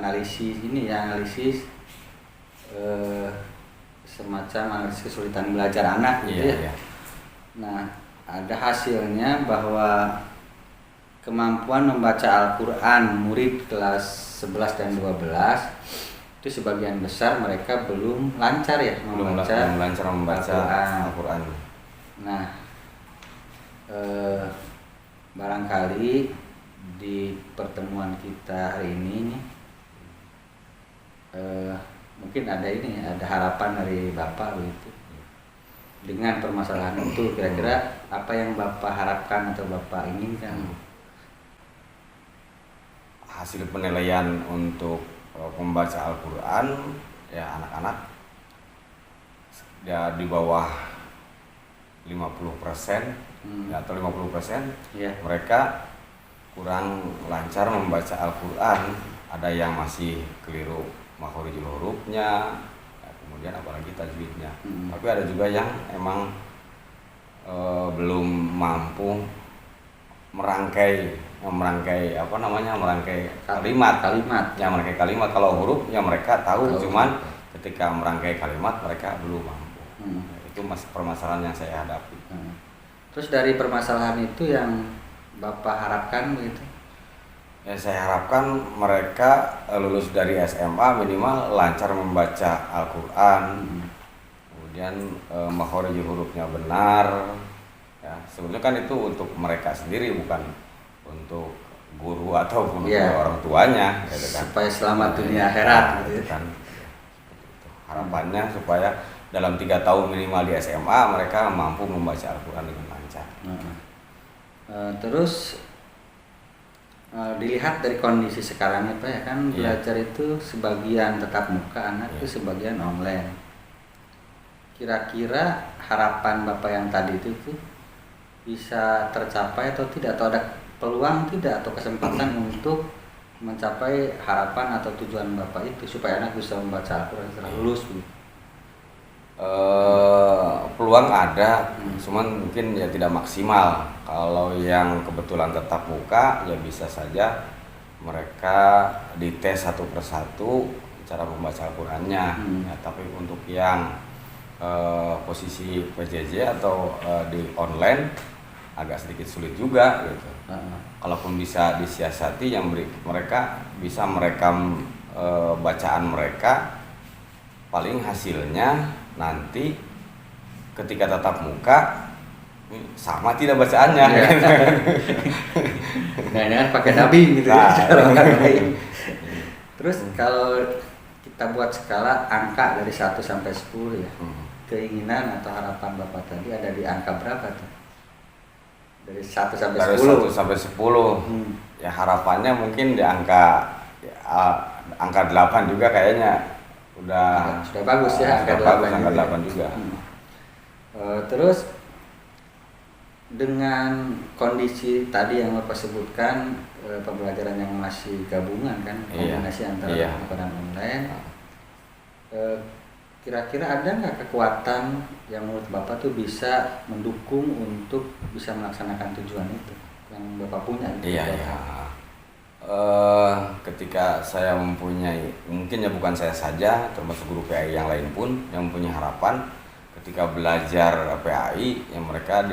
analisis ini ya, analisis semacam analisis kesulitan belajar anak gitu ya. Nah, ada hasilnya bahwa kemampuan membaca Al-Quran murid kelas 11 dan 12 itu sebagian besar mereka belum lancar ya membaca Al-Quran. Nah, barangkali di pertemuan kita hari ini nih, mungkin ada harapan dari Bapak begitu. Dengan permasalahan itu kira-kira apa yang Bapak harapkan atau Bapak inginkan? Hasil penilaian untuk membaca Al-Quran ya anak-anak ya di bawah 50% ya, atau 50% ya. Mereka kurang lancar membaca Al-Quran. Ada yang masih keliru makhorijul hurufnya, kemudian apalagi tajwidnya. Tapi ada juga yang emang belum mampu merangkai kalimat. Ya, merangkai kalimat. Kalau huruf ya mereka tahu. Cuman ketika merangkai kalimat mereka belum mampu. Itu masih permasalahan yang saya hadapi. Terus dari permasalahan itu yang Bapak harapkan begitu? Ya, saya harapkan mereka lulus dari SMA minimal lancar membaca Al-Quran. Kemudian makhorijul hurufnya benar. Ya, sebetulnya kan itu untuk mereka sendiri, bukan untuk guru atau orang tuanya, gitu kan. Supaya selamat dunia akhirat, gitu kan. Harapannya supaya dalam 3 tahun minimal di SMA mereka mampu membaca Al-Quran dengan lancar. Terus dilihat dari kondisi sekarang itu ya kan, belajar itu sebagian tetap muka, anak itu sebagian online. Kira-kira harapan Bapak yang tadi itu bisa tercapai atau tidak, atau ada peluang tidak atau kesempatan untuk mencapai harapan atau tujuan Bapak itu supaya anak bisa membaca Al-Quran setelah lulus? Peluang ada, cuman mungkin ya tidak maksimal. Kalau yang kebetulan tetap muka ya bisa saja mereka dites satu persatu cara membaca Al-Qurannya. Ya, tapi untuk yang posisi PJJ atau di online agak sedikit sulit juga gitu. Kalaupun bisa disiasati, yang mereka bisa merekam bacaan mereka, paling hasilnya nanti ketika tatap muka sama tidak bacaannya. Nah, ini kan pakai dubbing gitu. Terus kalau kita buat skala angka dari 1 sampai 10 ya, keinginan atau harapan Bapak tadi ada di angka berapa tuh? Dari 1 sampai 10. Dari 1 sampai 10. Ya harapannya mungkin di angka 8 juga kayaknya sudah bagus ya, angka 8 juga. Terus dengan kondisi tadi yang Bapak sebutkan, pembelajaran yang masih gabungan kan, kombinasi antara offline dan online, kira-kira ada nggak kekuatan yang menurut Bapak tuh bisa mendukung untuk bisa melaksanakan tujuan itu yang Bapak punya? Ketika saya mempunyai, mungkin ya bukan saya saja, termasuk guru PAI yang lain pun yang mempunyai harapan ketika belajar PAI, yang mereka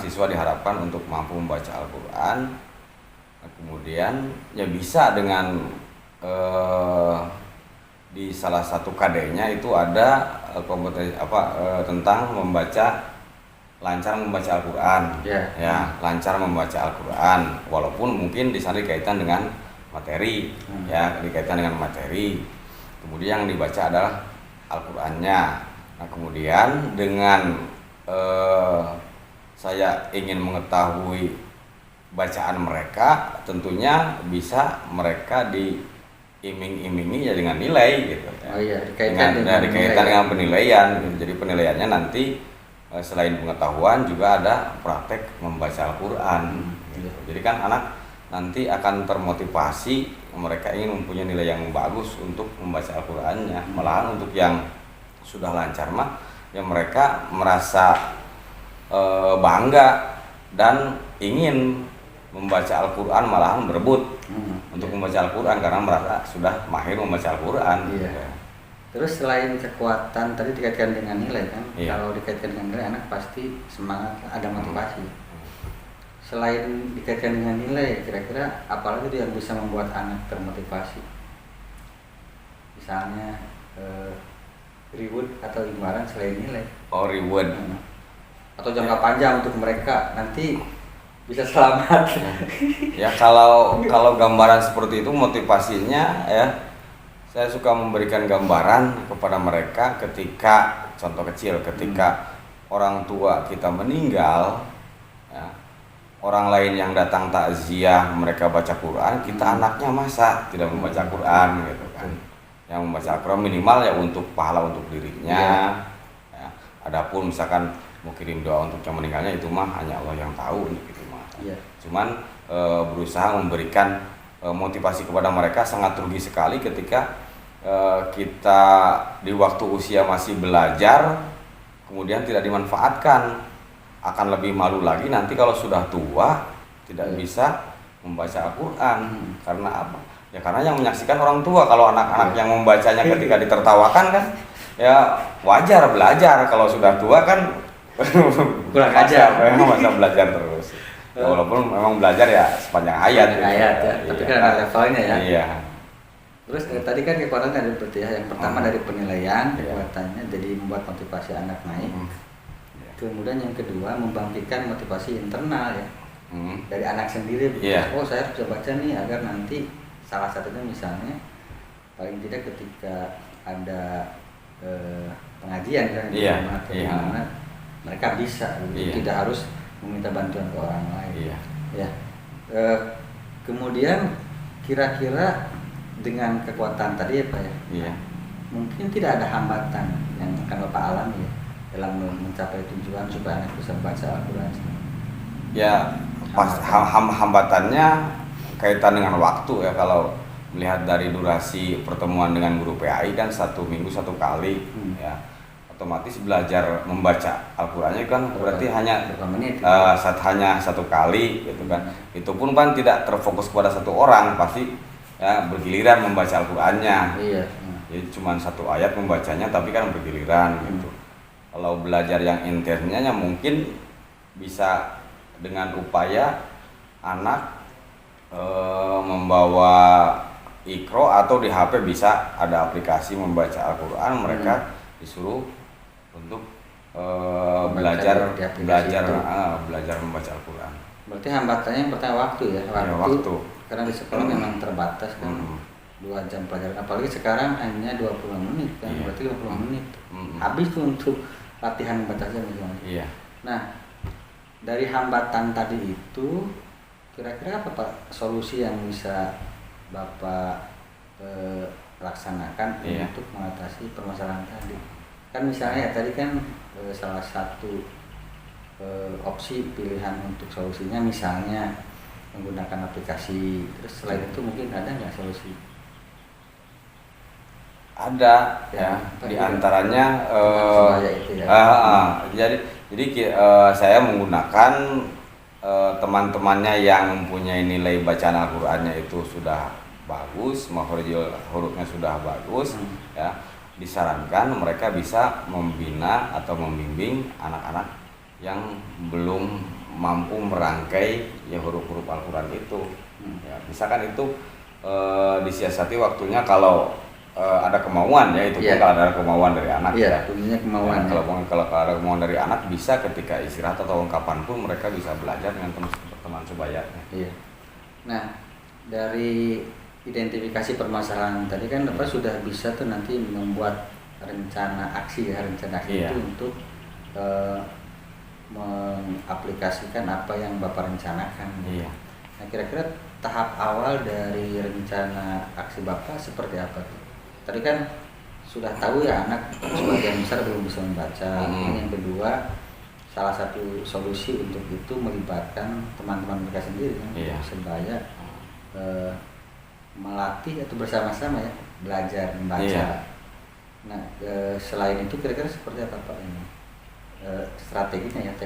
siswa diharapkan untuk mampu membaca Al-Quran. Kemudian ya bisa dengan di salah satu KD-nya itu ada kompetensi tentang lancar membaca Al-Quran. Ya, lancar membaca Al-Quran, walaupun mungkin di sana dikaitkan dengan materi, dikaitkan dengan materi. Kemudian yang dibaca adalah Al-Qurannya. Nah, kemudian dengan saya ingin mengetahui bacaan mereka, tentunya bisa mereka diiming-imingi ya dengan nilai gitu. Dikaitkan dengan penilaian. Gitu. Jadi penilaiannya nanti selain pengetahuan juga ada praktek membaca Al-Quran. Gitu. Jadi kan anak nanti akan termotivasi, mereka ingin mempunyai nilai yang bagus untuk membaca Al-Qurannya. Malahan untuk yang sudah lancar mah ya mereka merasa bangga dan ingin membaca Al-Quran, malahan berebut untuk membaca Al-Quran karena merasa sudah mahir membaca Al-Quran. Iya. Ya. Terus selain kekuatan tadi dikaitkan dengan nilai kan, Iya. kalau dikaitkan dengan nilai anak pasti semangat, ada motivasi. Selain dikaitkan dengan nilai, kira-kira apalagi tuh yang bisa membuat anak termotivasi? Misalnya reward atau imbalan selain nilai. Oh, reward. Atau jangka panjang untuk mereka nanti bisa selamat. Ya kalau gambaran seperti itu motivasinya ya, saya suka memberikan gambaran kepada mereka ketika contoh kecil ketika orang tua kita meninggal, ya, orang lain yang datang takziah mereka baca Quran, kita anaknya masa tidak membaca Quran gitu kan. Yang membaca Al-Quran minimal ya untuk pahala untuk dirinya. Ya. Adapun misalkan mau kirim doa untuk yang meninggalnya itu mah hanya Allah yang tahu gitu mah. Cuman berusaha memberikan motivasi kepada mereka. Sangat rugi sekali ketika kita di waktu usia masih belajar kemudian tidak dimanfaatkan. Akan lebih malu lagi nanti kalau sudah tua tidak bisa membaca Al-Quran. Karena apa? Ya karena yang menyaksikan orang tua. Kalau anak-anak yang membacanya ketika ditertawakan kan ya wajar belajar. Kalau sudah tua kan kurang ajar. Masa belajar terus. Ya, walaupun memang belajar ya sepanjang hayat. Gitu. Ya. Tapi kan ada levelnya ya. Iya. Terus tadi kan kekuatan ada berarti ya. Yang pertama dari penilaian kekuatannya jadi membuat motivasi anak naik. Kemudian yang kedua membangkitkan motivasi internal ya. Dari anak sendiri. Oh saya harus bisa baca nih agar nanti salah satunya misalnya paling tidak ketika ada pengajian kan mana mereka bisa tidak harus meminta bantuan ke orang lain. Ya. Kemudian kira-kira dengan kekuatan tadi ya Pak ya. Mungkin tidak ada hambatan yang akan Bapak alami ya dalam mencapai tujuan supaya anak bisa membaca Al-Quran. Ya pas hambatannya kaitan dengan waktu ya. Kalau melihat dari durasi pertemuan dengan guru PAI kan 1 minggu 1 kali ya, otomatis belajar membaca Al-Qurannya kan berarti hanya hanya 1 kali gitu kan. Itu pun kan tidak terfokus kepada 1 orang, pasti ya bergiliran membaca Al-Qurannya. Jadi cuma 1 ayat membacanya tapi kan bergiliran gitu. Kalau belajar yang intensnya mungkin bisa dengan upaya anak membawa Iqro atau di HP bisa ada aplikasi membaca Al-Quran, mereka disuruh untuk belajar membaca Al-Quran. Berarti hambatannya yang pertama waktu ya, waktu. Karena di sekolah memang terbatas kan. 2 jam pelajaran, apalagi sekarang hanya 20 menit kan, berarti 50 menit. Habis tuh untuk latihan membacanya misalnya. Nah, dari hambatan tadi itu kira-kira apa Pak solusi yang bisa Bapak laksanakan untuk mengatasi permasalahan tadi? Kan misalnya tadi kan salah satu opsi pilihan untuk solusinya misalnya menggunakan aplikasi. Terus selain itu mungkin ada nggak solusi? Ada ya, di antaranya jadi saya menggunakan teman-temannya yang mempunyai nilai bacaan Al-Qur'annya itu sudah bagus, makhrajul hurufnya sudah bagus ya, disarankan mereka bisa membina atau membimbing anak-anak yang belum mampu merangkai ya huruf-huruf Al-Qur'an itu. Ya, misalkan itu disiasati waktunya kalau ada kemauan ya, itu pun kalau ada kemauan dari anak punya kemauan. Kalau ada kemauan dari anak bisa ketika istirahat atau kapanpun mereka bisa belajar dengan teman sebayanya. Nah, dari identifikasi permasalahan tadi kan Bapak sudah bisa tuh nanti membuat rencana aksi itu untuk mengaplikasikan apa yang Bapak rencanakan. Nah, kira-kira tahap awal dari rencana aksi Bapak seperti apa tuh? Tadi kan sudah tahu ya anak sebagian besar belum bisa membaca. Yang kedua, salah satu solusi untuk itu melibatkan teman-teman mereka sendiri kan, sebaya melatih atau bersama-sama ya belajar membaca. Nah, selain itu kira-kira seperti apa Pak ini strateginya ya,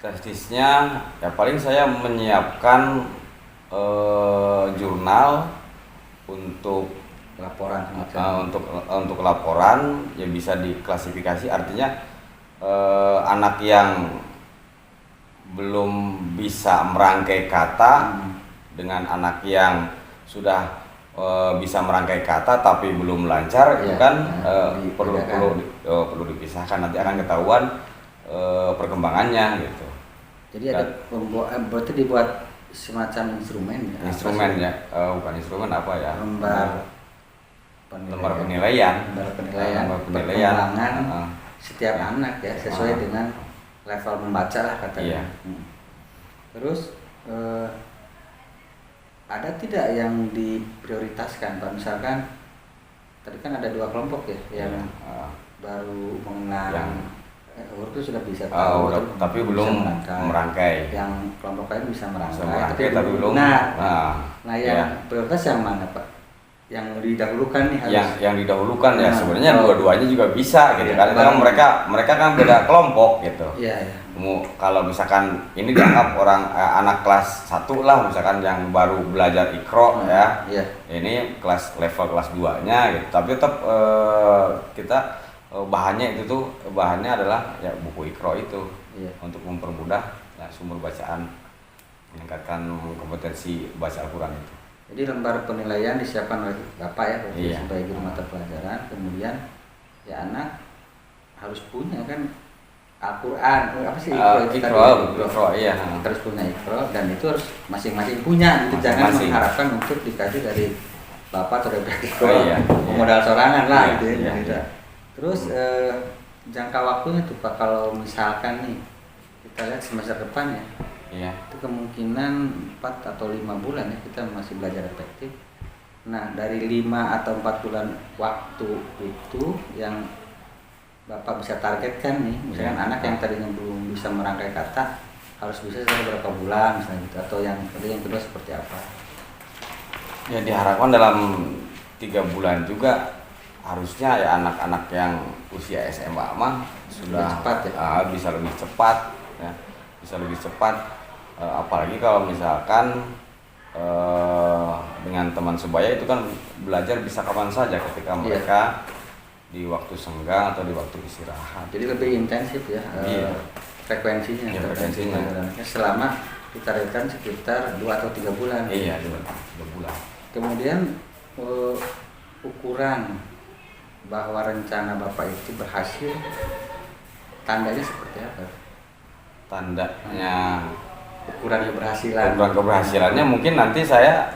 teknisnya ya paling saya menyiapkan jurnal untuk laporan untuk laporan ya bisa diklasifikasi, artinya anak yang belum bisa merangkai kata dengan anak yang sudah bisa merangkai kata tapi belum lancar, itu kan perlu dipisahkan, nanti akan ketahuan perkembangannya gitu. Jadi ada berarti dibuat semacam instrumen ya, bukan instrumen apa ya, lembar penilaian perkembangan setiap ya. Anak ya sesuai dengan level membaca lah katanya. Terus ada tidak yang diprioritaskan Pak? Misalkan tadi kan ada 2 kelompok ya yang baru mengenal huruf itu sudah bisa tahu, tapi belum merangkai. Yang kelompok lain bisa merangkai, tapi belum. Nah, yang prioritas yang mana Pak? Yang didahulukan nih harus. Yang didahulukan ya sebenarnya dua-duanya juga bisa gitu kan. Karena mereka kan beda kelompok gitu. Iya. Kalau misalkan ini dianggap anak kelas 1 lah, misalkan yang baru belajar Iqra ya. Iya. Ini level kelas 2-nya gitu. Tapi tetap kita bahannya adalah ya buku Iqra itu, untuk mempermudah ya, sumber bacaan, meningkatkan kompetensi baca Al-Quran itu. Jadi lembar penilaian disiapkan oleh Bapak ya sebagai guru mata pelajaran, kemudian ya anak harus punya kan Al-Quran, apa sih Iqra, iya. Harus punya Iqra dan itu harus masing-masing punya, gitu. Jangan mengharapkan untuk dikasih dari Bapak atau dari Iqra, modal sorangan lah gitu ya. Terus jangka waktunya tuh Pak, kalau misalkan nih kita lihat semester depan ya, itu kemungkinan 4 atau 5 bulan ya kita masih belajar efektif. Nah dari 5 atau 4 bulan waktu itu yang Bapak bisa targetkan nih, misalkan anak yang tadinya belum bisa merangkai kata harus bisa setelah berapa bulan misalnya gitu, atau yang kedua seperti apa? Ya diharapkan dalam 3 bulan juga harusnya ya anak-anak yang usia SMA mah sudah cepat ya? Bisa lebih cepat ya, apalagi kalau misalkan dengan teman sebaya itu kan belajar bisa kapan saja ketika mereka di waktu senggang atau di waktu istirahat. Jadi lebih intensif ya frekuensinya. Selama ditargetkan sekitar 2 atau 3 bulan. Iya, 2 bulan. Kemudian ukuran bahwa rencana Bapak itu berhasil, tandanya seperti apa? Tandanya ukuran keberhasilannya mungkin nanti saya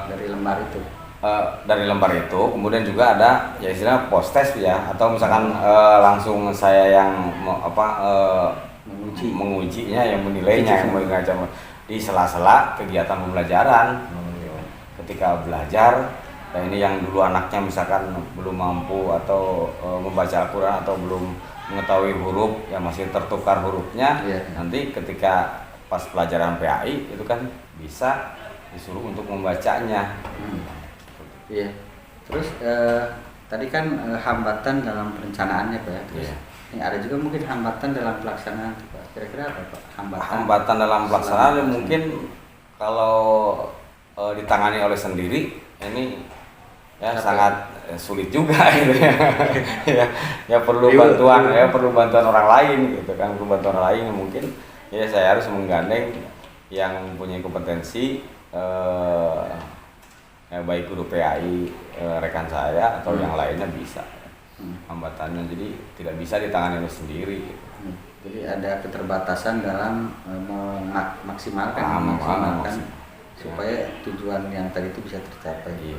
dari lembar itu. Kemudian juga ada ya istilah post test ya, atau misalkan langsung saya yang mengujinya, yang menilainya, yang mengajar di sela-sela kegiatan pembelajaran. Ketika belajar, nah ini yang dulu anaknya misalkan belum mampu atau membaca Al-Quran atau belum mengetahui huruf, yang masih tertukar hurufnya, nanti ketika pas pelajaran PAI itu kan bisa disuruh untuk membacanya. Iya. Terus tadi kan hambatan dalam perencanaannya Pak ya. Terus ini ada juga mungkin hambatan dalam pelaksanaan Pak. Kira-kira apa Pak? Hambatan dalam pelaksanaan mungkin kalau ditangani oleh sendiri ini ya sangat sulit juga gitu ya perlu bantuan orang lain gitu kan, orang lain mungkin ya saya harus menggandeng yang mempunyai kompetensi ya baik guru PAI rekan saya atau yang lainnya bisa. Hambatannya jadi tidak bisa ditangani oleh sendiri gitu. Jadi ada keterbatasan dalam memaksimalkan supaya tujuan yang tadi itu bisa tercapai.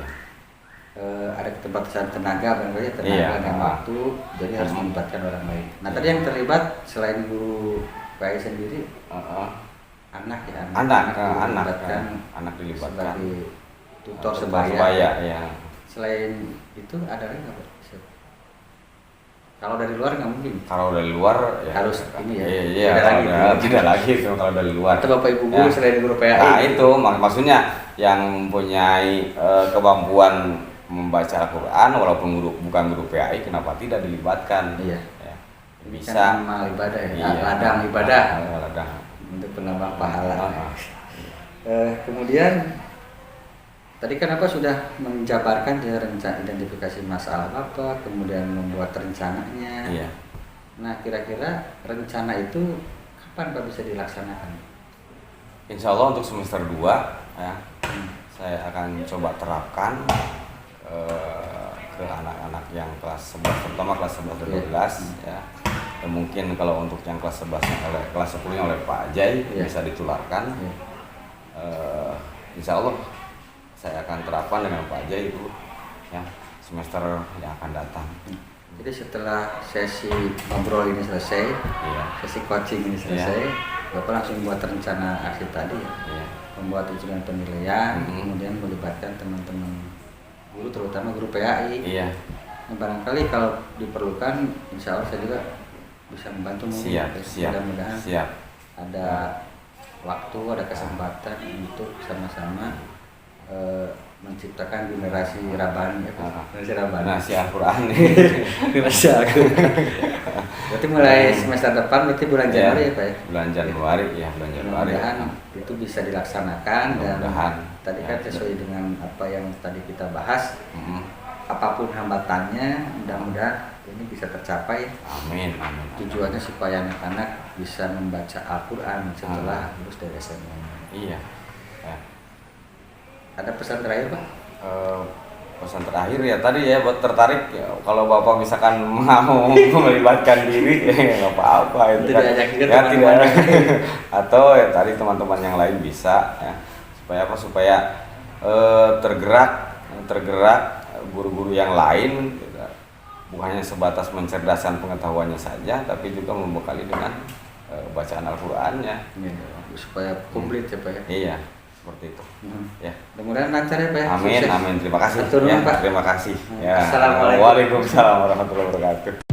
Ada keterbatasan tenaga dan waktu, jadi harus melibatkan orang lain. Nah tadi yang terlibat selain guru PAI sendiri, anak dilibatkan sebagai tutor sebaya. Selain itu ada lagi nggak Pak? Kalau dari luar nggak mungkin. Kalau dari luar ya harus ini ya. Tidak lagi kalau dari luar. Atau Bapak Ibu guru selain guru PAI. Nah itu maksudnya yang mempunyai kemampuan membaca Al-Quran walaupun bukan guru PAI, kenapa tidak dilibatkan? Iya. Ya, bisa. Kan amal ibadah ya. Ladang ibadah. Ladang. Untuk penambah pahala. Kemudian tadi kan Bapak sudah menjabarkan ya rencana identifikasi masalah Bapak, kemudian membuat rencananya. Iya. Nah, kira-kira rencana itu kapan Pak bisa dilaksanakan? Insya Allah untuk semester 2 ya, saya akan coba terapkan ke anak-anak yang kelas 11, terutama kelas 11 dan 12 ya. Dan mungkin kalau untuk yang kelas 11 oleh kelas 10 oleh Pak Ajay bisa ditularkan. Insya Allah saya akan terapkan dengan Pak Ajay itu ya semester yang akan datang. Jadi setelah sesi ngobrol ini selesai, sesi coaching ini selesai, Bapak langsung buat rencana aksi tadi ya, membuat ujian penilaian, kemudian melibatkan teman-teman guru, terutama guru PAI. Nah, barangkali kalau diperlukan, insya Allah saya juga bisa membantu. Mudah-mudahan ada waktu, ada kesempatan untuk sama-sama menciptakan generasi rabani ya, generasi Al-Quran. Generasi Al-Quran. Berarti mulai semester depan, berarti bulan Januari ya Pak ya? Bulan Januari ya, bulan Januari. Mudah-mudahan itu bisa dilaksanakan dan tadi kan sesuai dengan apa yang tadi kita bahas. Apapun hambatannya, mudah-mudahan ini bisa tercapai. Amin. Tujuannya supaya anak-anak bisa membaca Al-Quran setelah lulus dari SMA. Iya. Ada pesan terakhir Pak? Pesan terakhir ya tadi ya, buat tertarik ya, kalau Bapak misalkan mau melibatkan diri ya nggak apa-apa itu kan ya, tidak atau ya tadi teman-teman yang lain bisa ya, supaya tergerak guru-guru yang lain bukan hanya sebatas mencerdaskan pengetahuannya saja, tapi juga membekali dengan bacaan Al-Qur'annya supaya komplit ya Pak ya. Iya, seperti itu. Ya. Mudah-mudahan lancar ya Pak ya. Amin. Terima kasih. Terima kasih. Ya. Assalamualaikum. Waalaikumsalam warahmatullahi wabarakatuh.